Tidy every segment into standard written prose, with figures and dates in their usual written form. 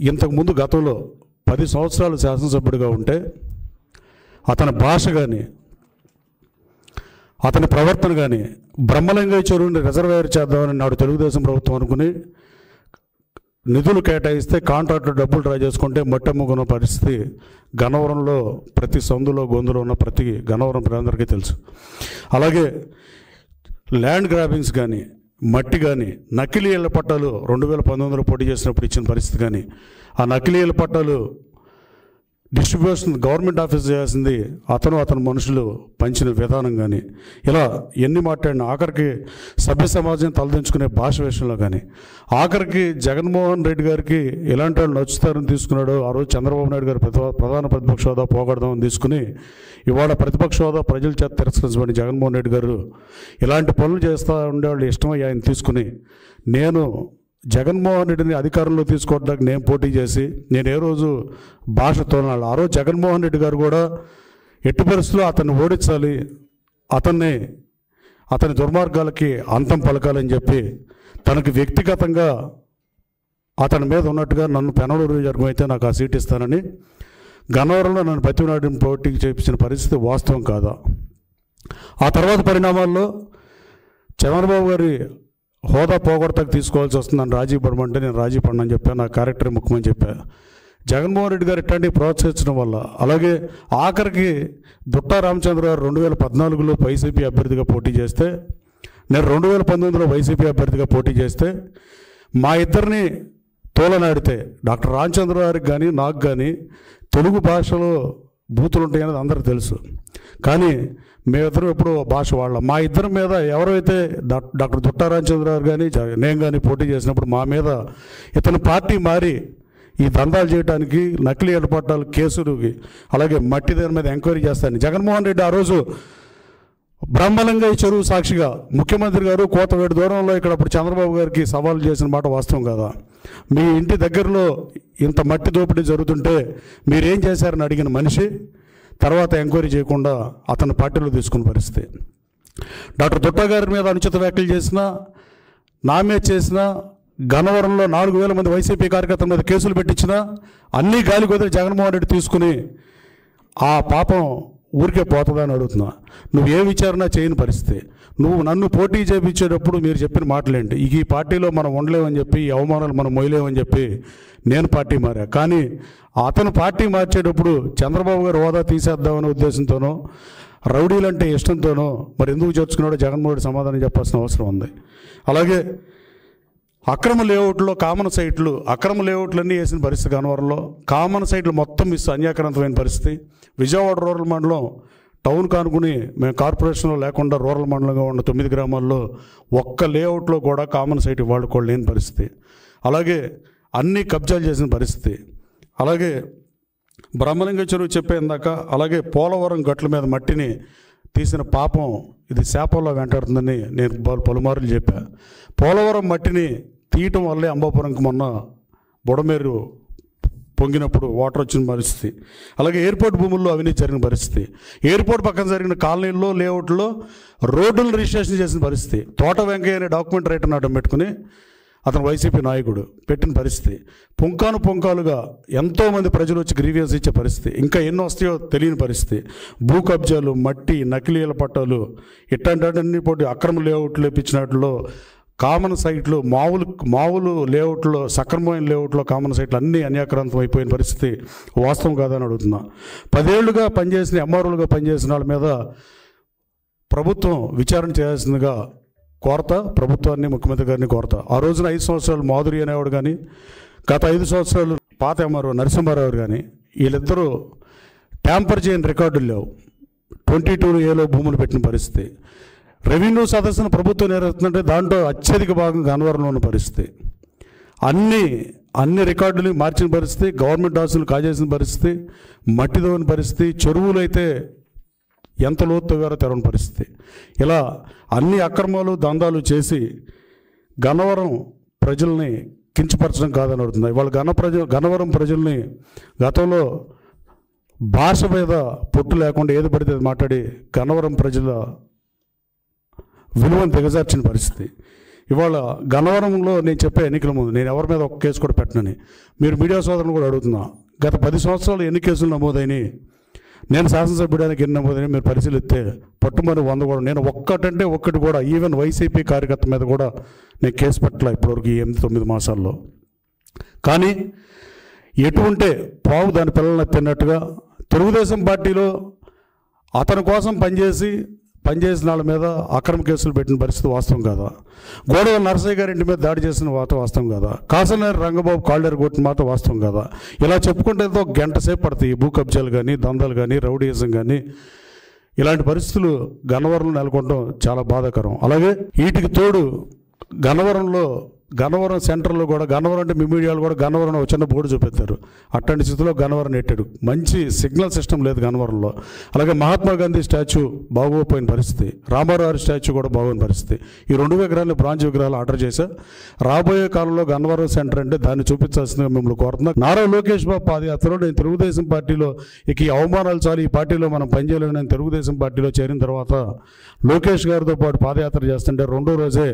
ఇంతకుముందు గతంలో 10 సంవత్సరాలు శాసనసభ్యుడిగా ఉంటే అతని భాష కానీ అతని ప్రవర్తన కానీ బ్రహ్మలింగయ్య చెరువుని రిజర్వాయర్ చేద్దామని నాడు తెలుగుదేశం ప్రభుత్వం అనుకుని నిధులు కేటాయిస్తే కాంట్రాక్టర్ డబ్బులు డ్రా చేసుకుంటే మట్టమ్ముకున్న పరిస్థితి గన్నవరంలో ప్రతి సందులో గొంతులో ఉన్న ప్రతి గన్నవరం ప్రజలందరికీ తెలుసు. అలాగే ల్యాండ్ గ్రాబింగ్స్ కానీ మట్టి కానీ నకిలీ ఇళ్ల పట్టాలు 2019లో పోటీ చేసినప్పుడు ఇచ్చిన పరిస్థితి కానీ ఆ నకిలీ ఇళ్ల పట్టాలు డిస్ట్రిబ్యూషన్ గవర్నమెంట్ ఆఫీస్ చేయాల్సింది అతని మనుషులు పంచిన విధానం కానీ ఇలా ఎన్ని మాట్లాడినా ఆఖరికి సభ్య సమాజం తలదించుకునే భాష విషయంలో కానీ ఆఖరికి జగన్మోహన్ రెడ్డి గారికి ఎలాంటి వాళ్ళు నచ్చుతారని తీసుకున్నాడో ఆ రోజు చంద్రబాబు నాయుడు గారు ప్రధాన ప్రతిపక్ష హోదా పోగొడదామని తీసుకుని ఇవాళ ప్రతిపక్ష హోదా ప్రజల చేత తిరస్కరించబడి జగన్మోహన్ రెడ్డి గారు ఇలాంటి పనులు చేస్తూ ఉండేవాళ్ళు ఇష్టమై ఆయన తీసుకుని నేను జగన్మోహన్ రెడ్డిని అధికారంలో తీసుకోవడానికి నేను పోటీ చేసి నేను ఏ రోజు భాష తోనాలి. ఆ రోజు జగన్మోహన్ రెడ్డి గారు కూడా ఎట్టి పరిస్థితుల్లో అతన్ని ఓడించాలి, అతని దుర్మార్గాలకి అంతం పలకాలని చెప్పి తనకి వ్యక్తిగతంగా అతని మీద ఉన్నట్టుగా నన్ను పెనలూరు నియోజకవర్గం అయితే నాకు ఆ సీట్ ఇస్తానని గన్నవరంలో నన్ను బతిమలాడిని పోటీకి చేయించిన పరిస్థితి వాస్తవం కాదా? ఆ తర్వాత పరిణామాల్లో చంద్రబాబు గారి హోదా పోగొడతాకు తీసుకోవాల్సి వస్తుందని రాజీ పడమంటే నేను రాజీ పడనని చెప్పాను, నా క్యారెక్టర్ ముఖ్యమని చెప్పా. జగన్మోహన్ రెడ్డి గారు ఇట్లాంటివి ప్రోత్సహించడం వల్ల అలాగే ఆఖరికి దుట్టా రామచంద్ర గారు 2014లో వైసీపీ అభ్యర్థిగా పోటీ చేస్తే నేను 2019లో వైసీపీ అభ్యర్థిగా పోటీ చేస్తే మా ఇద్దరిని తోలనాడితే డాక్టర్ రామచంద్ర గారికి కానీ నాకు కానీ తెలుగు భాషలో బూతులు ఉంటాయనేది అందరికీ తెలుసు. కానీ మేమిద్దరం ఎప్పుడు భాష వాళ్ళం. మా ఇద్దరి మీద ఎవరైతే డాక్టర్ దుట్టా రామచంద్ర గారు కానీ నేను కానీ పోటీ చేసినప్పుడు మా మీద ఇతను పార్టీ మారి ఈ దందాలు చేయడానికి నకిలీ ఏర్పాటాలు కేసులకి అలాగే మట్టి దాని మీద ఎంక్వైరీ చేస్తాను జగన్మోహన్ రెడ్డి ఆ రోజు బ్రహ్మలింగయ్య చెరువు సాక్షిగా ముఖ్యమంత్రి గారు కోతవేడు దూరంలో ఇక్కడ అప్పుడు చంద్రబాబు గారికి సవాలు చేసిన మాట వాస్తవం కదా. మీ ఇంటి దగ్గరలో ఇంత మట్టి దోపిడీ జరుగుతుంటే మీరేం చేశారని అడిగిన మనిషి తర్వాత ఎంక్వైరీ చేయకుండా అతను పార్టీలో తీసుకున్న పరిస్థితి. డాక్టర్ దుట్టా గారి మీద అనుచిత వ్యాఖ్యలు చేసినా నా మీద చేసినా గన్నవరంలో 4,000 మంది వైసీపీ కార్యకర్తల మీద కేసులు పెట్టించినా అన్నీ గాలి కుదిరి జగన్మోహన్ రెడ్డి తీసుకుని ఆ పాపం ఊరికే పోతుందని అడుగుతున్నా. నువ్వు ఏ విచారణ చేయని పరిస్థితి. నువ్వు నన్ను పోటీ చేయించేటప్పుడు మీరు చెప్పిన మాటలేంటి, ఈ పార్టీలో మనం ఉండలేమని చెప్పి ఈ అవమానాలు మనం మొయ్యలేమని చెప్పి నేను పార్టీ మారా. కానీ అతను పార్టీ మార్చేటప్పుడు చంద్రబాబు గారు హోదా తీసేద్దామనే ఉద్దేశంతోనో రౌడీలంటే ఇష్టంతోనో మరి ఎందుకు చేర్చుకున్నాడో జగన్మోహన్ రెడ్డి సమాధానం చెప్పాల్సిన అవసరం ఉంది. అలాగే అక్రమ లేఅవుట్లో అక్రమ లేఅవుట్లన్నీ వేసిన పరిస్థితి గన్నవరంలో కామన్ సైట్లు మొత్తం అన్యాక్రాంతమైన పరిస్థితి. విజయవాడ రూరల్ మండలం టౌన్ కానుకుని మేము కార్పొరేషన్లో లేకుండా రూరల్ మండలంగా ఉన్న 9 గ్రామాల్లో ఒక్క లేఅవుట్లో కూడా కామన్ సైట్ వాడుకోవడం లేని పరిస్థితి. అలాగే అన్నీ కబ్జాలు చేసిన పరిస్థితి. అలాగే బ్రహ్మలింగ చెరువు చెప్పేందాక అలాగే పోలవరం గట్ల మీద మట్టిని తీసిన పాపం ఇది శాపంలో వెంటాడుతుందని నేను పలుమార్లు చెప్పా. పోలవరం మట్టిని తీయటం వల్లే అంబాపురంకి మొన్న బుడమేరు పొంగినప్పుడు వాటర్ వచ్చిన పరిస్థితి. అలాగే ఎయిర్పోర్ట్ భూముల్లో అవినీతి జరిగిన పరిస్థితి. ఎయిర్పోర్ట్ పక్కన జరిగిన కాలనీల్లో లేఅవుట్లో రోడ్డులను రిజిస్ట్రేషన్ చేసిన పరిస్థితి. తోట వెంకయ్య అనే డాక్యుమెంట్ రైటర్ని అడ్డం పెట్టుకుని అతను వైసీపీ నాయకుడు పెట్టిన పరిస్థితి. పుంకాలుగా ఎంతోమంది ప్రజలు వచ్చి గ్రీవియన్స్ ఇచ్చే పరిస్థితి. ఇంకా ఎన్నో వస్తాయో తెలియని పరిస్థితి. భూ కబ్జాలు, మట్టి, నకిలీల పట్టాలు ఇట్లాంటి పోటీ అక్రమ లేఅవుట్లు ఇప్పించినట్లో కామన్ సైట్లు మామూలు లేఅవుట్లో సక్రమమైన లేఅవుట్లో కామన్ సైట్లు అన్నీ అన్యాక్రాంతం అయిపోయిన పరిస్థితి వాస్తవం కాదని అడుగుతున్నా. 10 ఏళ్లుగా పనిచేసిన ఎంఆర్ఓలుగా పనిచేసిన వాళ్ళ మీద ప్రభుత్వం విచారణ చేయాల్సిందిగా కోరత ప్రభుత్వాన్ని ముఖ్యమంత్రి గారిని కోరత. ఆ రోజున 5 సంవత్సరాలు మాధురి అనేవాడు కానీ గత 5 సంవత్సరాలు పాత ఎంఆర్ఓ నరసింహారావు కానీ వీళ్ళిద్దరూ ట్యాంపర్ చేయని రికార్డులు లేవు. 22A భూములు పెట్టిన పరిస్థితి. రెవెన్యూ సదస్సును ప్రభుత్వం నిర్వహిస్తుందంటే దాంట్లో అత్యధిక భాగం గన్నవరంలో ఉన్న పరిస్థితి. అన్ని రికార్డులు మార్చిన పరిస్థితి. గవర్నమెంట్ ఆస్తులు కాజేసిన పరిస్థితి. మట్టి దోని పరిస్థితి. చెరువులు అయితే ఎంత లోతుగారో తెరవని పరిస్థితి. ఇలా అన్ని అక్రమాలు దందాలు చేసి గన్నవరం ప్రజల్ని కించపరచడం కాదని అడుగుతుంది. ఇవాళ గన్నవరం ప్రజల్ని గతంలో భాష మీద పొట్టు లేకుండా ఏది పడితే మాట్లాడి గన్నవరం ప్రజల విలువను దిగజార్చిన పరిస్థితి. ఇవాళ గన్నవరంలో నేను చెప్పే ఎన్నికల ముందు నేను ఎవరి మీద ఒక కేసు కూడా పెట్టనని మీరు మీడియా సోదరులను కూడా అడుగుతున్నా. గత 10 సంవత్సరాలు ఎన్ని కేసులు నమోదైనాయి, నేను శాసనసభ్యుడానికి ఎన్ని నమోదైనా మీరు పరిశీలిస్తే పట్టుమని 100 కూడా. నేను ఒక్కటి కూడా ఈవెన్ వైసీపీ కార్యకర్త మీద కూడా నేను కేసు పెట్టలే ఇప్పటివరకు ఈ 8-9 మాసాల్లో. కానీ ఎటువంటి పావు దాని పిల్లల్ని తిన్నట్టుగా తెలుగుదేశం పార్టీలో అతని కోసం పనిచేసిన వాళ్ళ మీద అక్రమ కేసులు పెట్టిన పరిస్థితి వాస్తవం కాదా? గోడవ నరసయ్య గారి ఇంటి మీద దాడి చేసిన వాస్తవం కాదా? కాసనేరు రంగబాబు కాళ్ళేరు కొట్టిన మాట వాస్తవం కాదా? ఇలా చెప్పుకుంటే ఒక గంట సేపు పడతాయి. భూ కబ్జాలు కానీ, దందాలు కానీ, రౌడీయిజం కానీ, ఇలాంటి పరిస్థితులు గన్నవరంలో నెలకొనడం చాలా బాధాకరం. అలాగే వీటికి తోడు గన్నవరం సెంటర్లో కూడా, గన్నవరం అంటే మీ మీడియాలో కూడా గన్నవరం ఒక చిన్న బోర్డు చూపెత్తారు. అట్లాంటి స్థితిలో గన్నవరం నెట్టాడు. మంచి సిగ్నల్ సిస్టమ్ లేదు గన్నవరంలో. అలాగే మహాత్మా గాంధీ స్టాచ్యూ బాగోపోయిన పరిస్థితి, రామారావు స్టాచ్యూ కూడా బాగోని పరిస్థితి. ఈ 2 విగ్రహాలు బ్రాంజ్ విగ్రహాలు ఆర్డర్ చేశా. రాబోయే కాలంలో గన్నవరం సెంటర్ అంటే దాన్ని చూపించాల్సిందిగా మిమ్మల్ని కోరుతున్నా. నారా లోకేష్ బాబు పాదయాత్రలో నేను తెలుగుదేశం పార్టీలో ఇక ఈ అవమానాలు చాలు, ఈ పార్టీలో మనం పనిచేయలేము, నేను తెలుగుదేశం పార్టీలో చేరిన తర్వాత లోకేష్ గారితో పాటు పాదయాత్ర చేస్తుంటే 2వ రోజే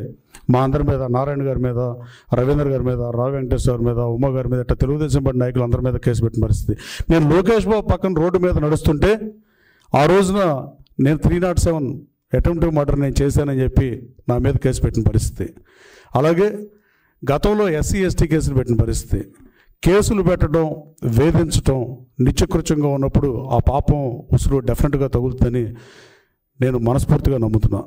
మా అందరి మీద, నారాయణ గారి మీద, రవీంద్ర గారి మీద, రావు వెంకటేశ్వర గారి మీద, ఉమా గారి మీద, ఇట్లా తెలుగుదేశం పార్టీ నాయకులు అందరి మీద కేసు పెట్టిన పరిస్థితి. నేను లోకేష్ బాబు పక్కన రోడ్డు మీద నడుస్తుంటే ఆ రోజున నేను 307 అటెంప్టివ్ మర్డర్ నేను చేశానని చెప్పి నా మీద కేసు పెట్టిన పరిస్థితి. అలాగే గతంలో SC ST కేసులు పెట్టిన పరిస్థితి. కేసులు పెట్టడం, వేధించడం నిత్యకృత్యంగా ఉన్నప్పుడు ఆ పాపం ఉసురు డెఫినెట్గా తగులుతుందని నేను మనస్ఫూర్తిగా నమ్ముతున్నా.